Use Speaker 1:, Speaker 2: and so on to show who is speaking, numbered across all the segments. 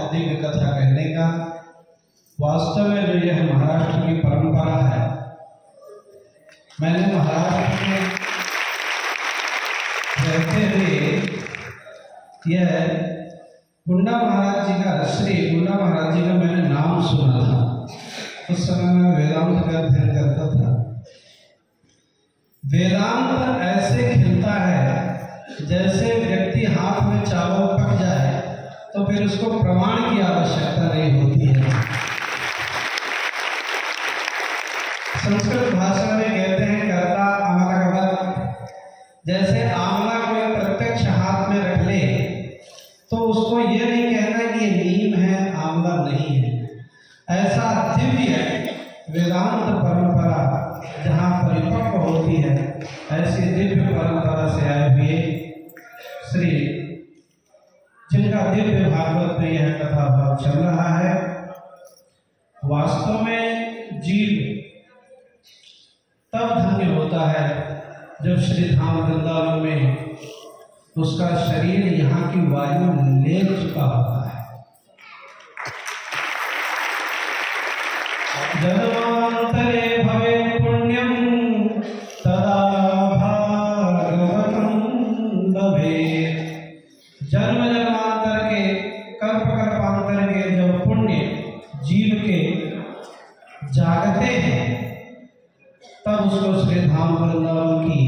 Speaker 1: दिव्य कथा कहने का। वास्तव में जो यह महाराष्ट्र की परंपरा है, मैंने महाराष्ट्र में रहते हुए यह गुंडा महाराज जी का, श्री गुंडा महाराज जी का मैंने नाम सुना था। उस समय मैं वेदांत का अध्ययन करता था। वेदांत ऐसे खिलता है जैसे व्यक्ति हाथ में चावल पक जाए तो फिर उसको प्रमाण की आवश्यकता नहीं होती है। संस्कृत भाषा में कहते हैं कर्ता आमलावत। जैसे आंवला को प्रत्यक्ष हाथ में रख ले तो उसको ये नहीं कहना कि ये नीम है, आंवला नहीं है। ऐसा दिव्य वेदांत परंपरा जहाँ परिपक्व होती है, ऐसी दिव्य परंपरा से आए हुए श्री, जिनका दिव्य भागवत में यह कथा भाव चल रहा है। वास्तव में जीव तब धन्य होता है जब श्री धाम वृंदावन में उसका शरीर यहाँ की वायु ले चुका होता है। जन्मांतरे भवे पुण्यम तदा भागवतम लभेत। जन्म जन्मांतर के, कल्प कल्पांतर के जब पुण्य जीव के जागते हैं तब उसको श्री धाम वृंदावन की,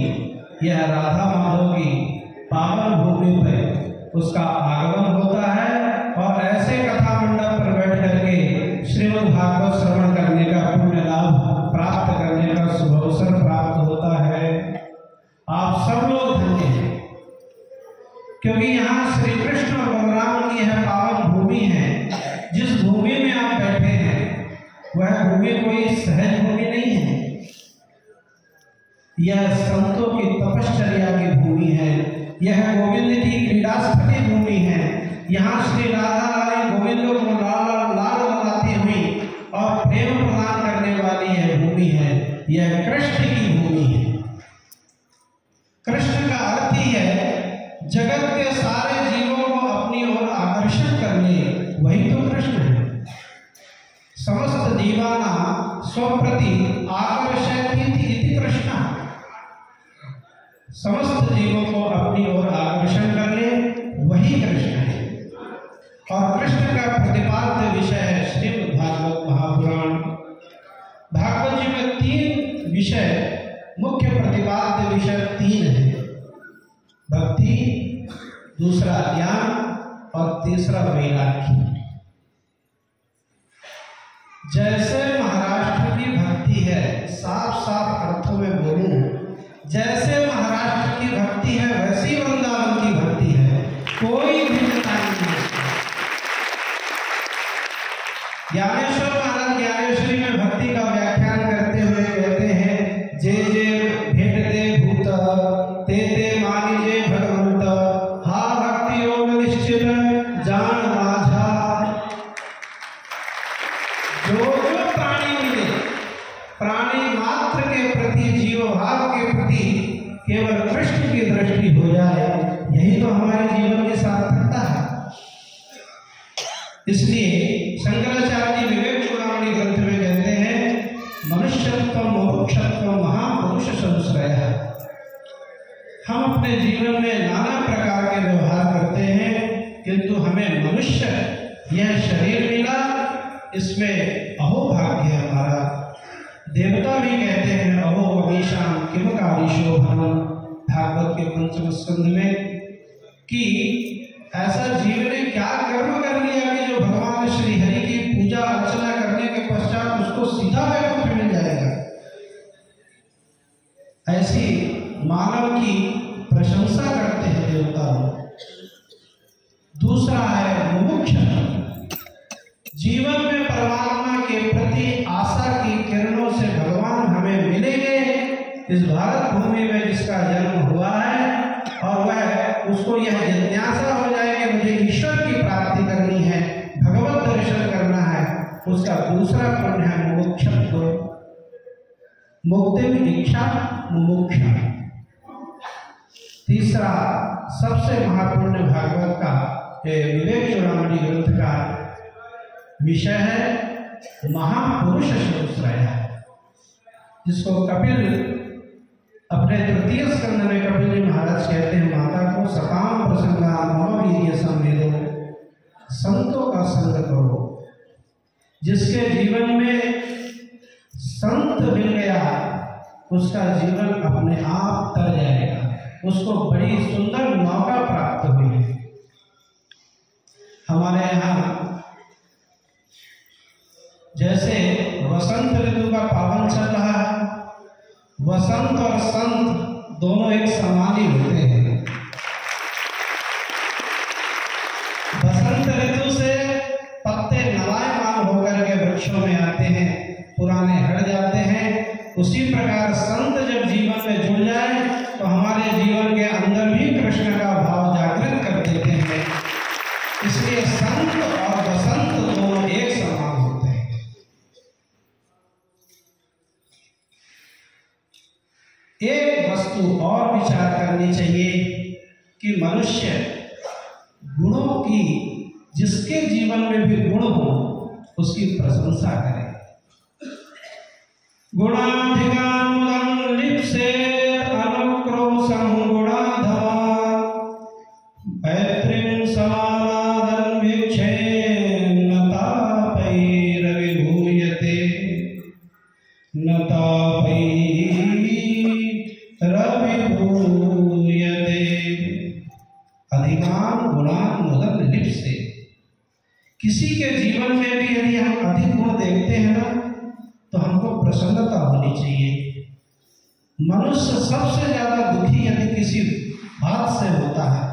Speaker 1: यह राधा माधव की पावन भूमि पर उसका आगमन होता है और ऐसे कथा मंडप पर बैठ करके श्रीमद् भागवत श्रवण करने का पुण्य लाभ प्राप्त करने का शुभ अवसर प्राप्त होता है। आप सब लोग धन्य हैं, क्योंकि यहाँ श्री कृष्ण और बलराम की यह पावन भूमि है। जिस भूमि में आप बैठे हैं वह भूमि कोई सहज भूमि नहीं है। यह संतों की तपश्चर्या की भूमि है। यह गोविंद की क्रीड़ास्थली भूमि है। यहाँ श्री राधा रानी गोविंद को लाल लगाती हुई और प्रेम प्रदान करने वाली यह भूमि है। यह कृष्ण की भूमि है। कृष्ण का अर्थ ही है जगत के सारे जीवों को अपनी ओर आकर्षण करने, वही तो कृष्ण है। समस्त दीवाना स्वप्रति आकर्षयति इति कृष्ण। समस्त जीवों को अपनी ओर आकर्षण करने, वही कृष्ण है। और कृष्ण का प्रतिपाद्य विषय है श्रीमद् भागवत महापुराण। भागवत जी में 3 विषय, मुख्य प्रतिपाद्य विषय 3 है। भक्ति, दूसरा ज्ञान और तीसरा वैराग्य। जैसे महाराष्ट्र की भक्ति है, साफ साफ अर्थों में बोलूं, जैसे महाराष्ट्र की भक्ति है वैसी वृंदावन की भक्ति है। कोई भिन्नता नहीं है। ज्ञानेश्वर महाराज ज्ञानेश्वरी में भक्ति का व्याख्यान करते हुए कहते हैं, जे जे भेटते भूत ते ते मानिजे भगवंत, हा भक्ति योग निश्चित जान माझा। जो प्राणी मिले, प्राणी मात्र के प्रति, जीव भाव के प्रति केवल कृष्ण की दृष्टि हो जाए, यही तो हमारे जीवन की सार्थकता है। इसलिए शंकराचार्य जी विवेक चूड़ामणि ग्रंथ में कहते हैं, मनुष्यत्व मोक्षत्व महापुरुष संश्रय। हम अपने जीवन में नाना प्रकार के व्यवहार करते हैं, किंतु हमें मनुष्य यह शरीर मिला, इसमें अहोभाग्य है हमारा। देवता भी कहते हैं अहो अमीशान किम कारीशोभनम, भागवत के 5वें स्कंद में, कि ऐसा जीव ने क्या कर्म कर लिया कि जो भगवान श्री हरि की पूजा अर्चना करने के पश्चात उसको सीधा वैकुंठ मिल जाएगा। ऐसी मानव की प्रशंसा करते हैं देवता लोग। दूसरा है मुमुक्षा। जीवन में परमात्मा के प्रति आशा की किरणों से भगवान हमें मिलेंगे। इस भारत भूमि में जिसका जन्म हुआ है और वह उसको यह जिज्ञासा हो जाए कि मुझे ईश्वर की प्राप्ति करनी है, भगवत दर्शन करना है, उसका दूसरा पुण्य है मुमुक्षत्व। मुक्ति दीक्षा मुमुक्षा। तीसरा सबसे महापुण्य भागवत का विवेक चूड़ामणि ग्रंथ का विषय है महापुरुष श्रोत्रया, जिसको कपिल अपने तृतीय स्कंद में कपिल जी महाराज कहते हैं माता को सकाम प्रसंगा मम वीर्य संवेदो, संतों का संग करो। जिसके जीवन में संत मिल गया उसका जीवन अपने आप तर जाएगा, उसको बड़ी सुंदर मौका प्राप्त हुई है। हमारे यहाँ जैसे वसंत ऋतु का पावन चल रहा है, वसंत और संत दोनों एक समान ही होते हैं। वसंत ऋतु से पत्ते नवायमान होकर के वृक्षों में आते हैं, पुराने हट जाते हैं। उसी प्रकार संत जब जीवन में जुड़ जाए तो हमारे जीवन के अंदर भी कृष्ण का भाव जागृत कर देते हैं। इसलिए संत और वसंत दोनों एक समान होते हैं। एक वस्तु और विचार करनी चाहिए कि मनुष्य गुणों की, जिसके जीवन में भी गुण हो उसकी प्रशंसा करे। गुणाधिकां लिप्सेत् अनुक्रोशं गुणाधमा, पैतृं समानादं वीक्षेन् न तापैरविभूयते, न तापैरविभूयते। अधिकां गुणान् मुदं लिप्सेत्। किसी के जीवन में भी यदि हम अधिक गुण देखते हैं ना तो हमको प्रसन्नता होनी चाहिए। मनुष्य सबसे ज्यादा दुखी यदि किसी बात से होता है,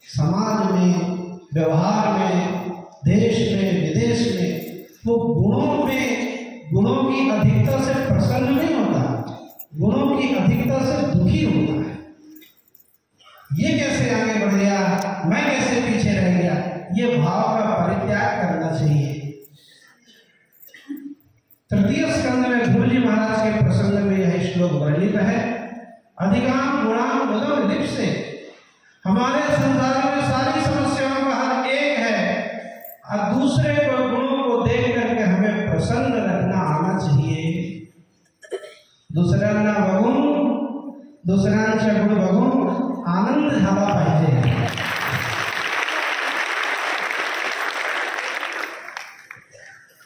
Speaker 1: समाज में, व्यवहार में, देश में, विदेश में, वो गुणों की अधिकता से प्रसन्न नहीं होता, गुणों की अधिकता से दुखी होता है। ये कैसे आगे बढ़ गया, मैं कैसे पीछे रह गया, ये भाव का परित्याग करना चाहिए। तृतीय स्कंद में ध्रुव जी महाराज के प्रसंग में यह श्लोक वर्णित है। अधिकां गुणान् मुदं लिप्सेत्। हमारे संसार में सारी समस्याओं का हल एक है और दूसरे को गुणों को देख करके हमें प्रसन्न रखना आना चाहिए। दुसऱ्यांना बघून, दुसऱ्यांचे गुण बघून आनंद झाला पाहिजे।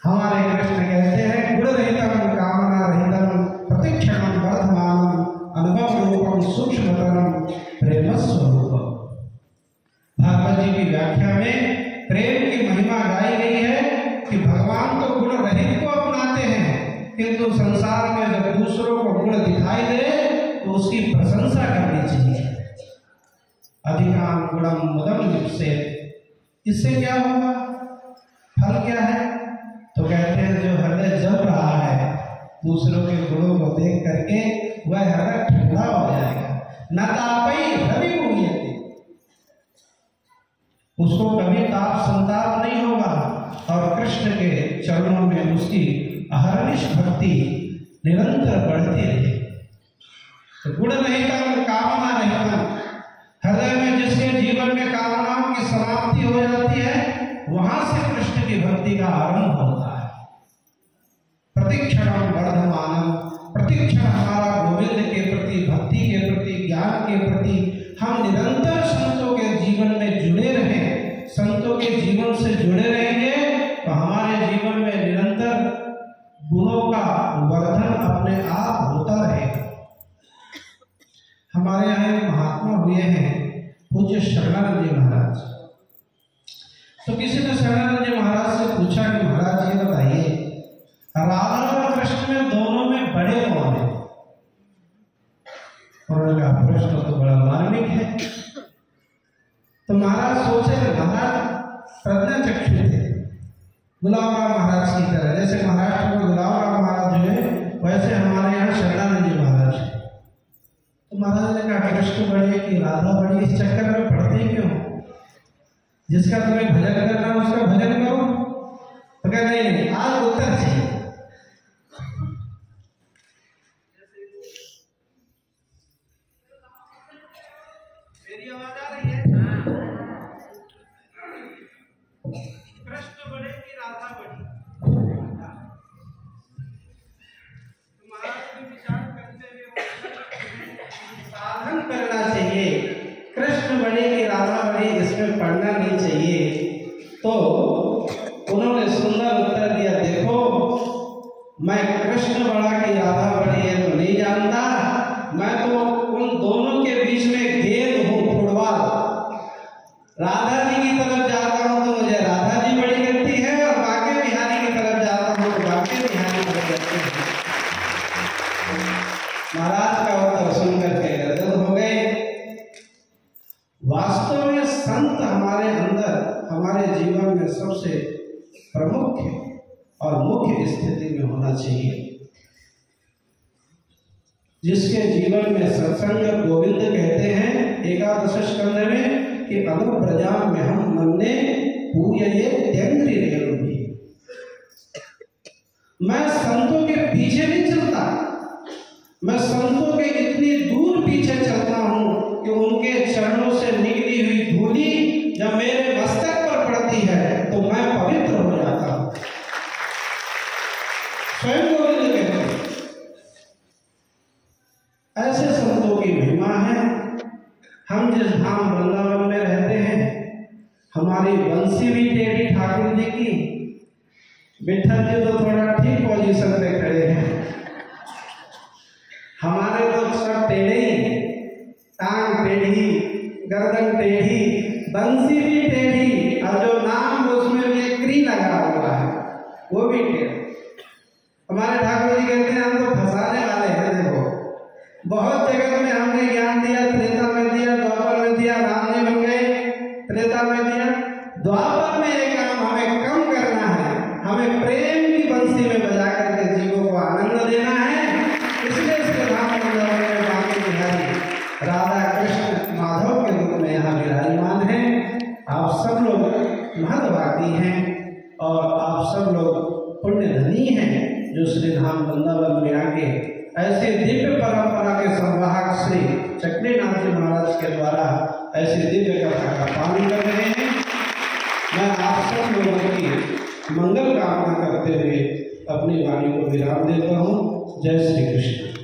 Speaker 1: हमारे कृष्ण कहते हैं गुण रहितम कामना रहितम प्रतिक्षणम वर्धमानम अनुभव रूपम सूक्ष्मतरम प्रेम स्वरूपम। भागवत जी की व्याख्या में प्रेम की महिमा गाई गई है कि भगवान तो गुण रहित को अपनाते हैं, किंतु संसार में जब दूसरों को गुण दिखाई दे तो उसकी प्रशंसा करनी चाहिए। अधिकां गुणं मुदं लिप्सेत्। इससे क्या होगा, फल क्या है? तो कहते हैं जो हृदय जल रहा है दूसरों के गुणों को देख करके वह हृदय ठंडा हो जाएगा। न तापै रविभूयते, उसको कभी ताप संताप नहीं होगा और कृष्ण के चरणों में उसकी अहर्निश भक्ति निरंतर बढ़ती रहे। तो गुण रहितम कामना रहितम, हृदय में जिसके जीवन में कामनाओं की समाप्ति हो जाती है वहां से कृष्ण की भक्ति का आरंभ होता है। प्रतिक्षणम वर्धमानम, प्रतिक्षण हमारा गोविंद के प्रति, भक्ति के प्रति, ज्ञान के प्रति हम निरंतर संतों के जीवन में जुड़े रहें। संतों के जीवन से जुड़े रहेंगे तो हमारे जीवन में निरंतर गुणों का वर्धन अपने आप होता रहेगा। हमारे यहाँ एक महात्मा हुए हैं पूज्य शरणानंद जी महाराज। तो किसी ने शरणानंद जी महाराज से पूछा कि महाराज ये बताइए राधा और कृष्ण में दोनों में बड़े कौन है? उन्होंने कहा प्रश्न तो बड़ा मार्मिक है। तो महाराज सोचे महाराज प्रज्ञा चक्षु थे, गुलाबराव महाराज की तरह। जैसे महाराष्ट्र में गुलाबराव महाराज जो है वैसे हमारे यहाँ शरणानंद जी महाराज है। तो महाराज ने कहा कृष्ण बड़े कि राधा बड़ी, इस चक्कर में पड़ते क्यों? जिसका तुम्हें भजन करना है उसका भजन करो। तो कह नहीं, आज उत्तर चाहिए। मेरी आवाज आ रही है? कृष्ण बड़े की राधा बड़ी। महाराज भी विचार करते हुए साधन करना चाहिए, कृष्ण बने कि राधा बने इसमें पढ़ना नहीं चाहिए। तो उन्होंने सुंदर उत्तर दिया, देखो मैं कृष्ण बड़ा कि राधा बड़ी है तो नहीं जानता, मैं तो उन दोनों के बीच में गेंद हूँ, फुटबॉल। राधा जी की तरफ जाता हूँ तो मुझे राधा जी बड़ी लगती है, और बांके बिहारी की तरफ जाता हूँ तो बांके बिहारी बड़ी लगती है। महाराज का उत्तर सुनकर के गदगद हो गए। वास्तव में संत हमारे अंदर, हमारे जीवन में सबसे प्रमुख और मुख्य स्थिति में होना चाहिए, जिसके जीवन में सत्संग गोविंद कहते हैं एकादश स्कंद में कि अनुप्रजा में हम मन्ने पूजये त्यंग्री रेणुभी। मैं संतों के पीछे नहीं चलता, मैं संतों के इतनी दूर पीछे चलता हूं कि उनके चरणों से निकली हुई धूली जब मेरे मस्तक पर पड़ती है तो मैं पवित्र हो जाता हूं। स्वयं गोविंद कहते हैं। ऐसे संतों की महिमा है। हम जिस धाम वृंदावन में रहते हैं, हमारी बंसी भी टेढ़ी ठाकुर जी की। विठल जी तो थोड़ा ठीक पोजीशन पे खड़े हैं, हमारे तो सब टेढ़े ही, टांग टेढ़ी, गर्दन टेढ़ी, बंसी भी टेढ़ी, और जो नाम उसमें भी एक क्री लगा हुआ है वो भी टेढ़ा। हमारे ठाकुर जी कहते हैं हम तो फंसाने वाले हैं। देखो बहुत जगत में हमने ज्ञान दिया, त्रेता में दिया, द्वापर में दिया, राम जी बन गए, त्रेता में दिया, द्वापर में एक काम हमें कम करना है, हमें प्रेम की बंसी में बजा करके जीवों को आनंद देना है। इसलिए इसके धाम में बांके बिहारी राधा कृष्ण माधव के रूप में यहाँ विराजमान है। आप सब लोग महत्वादी हैं और आप सब लोग पुण्य धनी हैं जो श्री धाम वृंदावन में आके ऐसे दिव्य परंपरा के संवाहक श्री चक्रनाथ जी महाराज के द्वारा ऐसे दिव्य कथा का पालन कर रहे हैं। मैं आप सब लोगों की मंगल कामना करते हुए अपनी वाणी को विराम देता हूँ। जय श्री कृष्ण।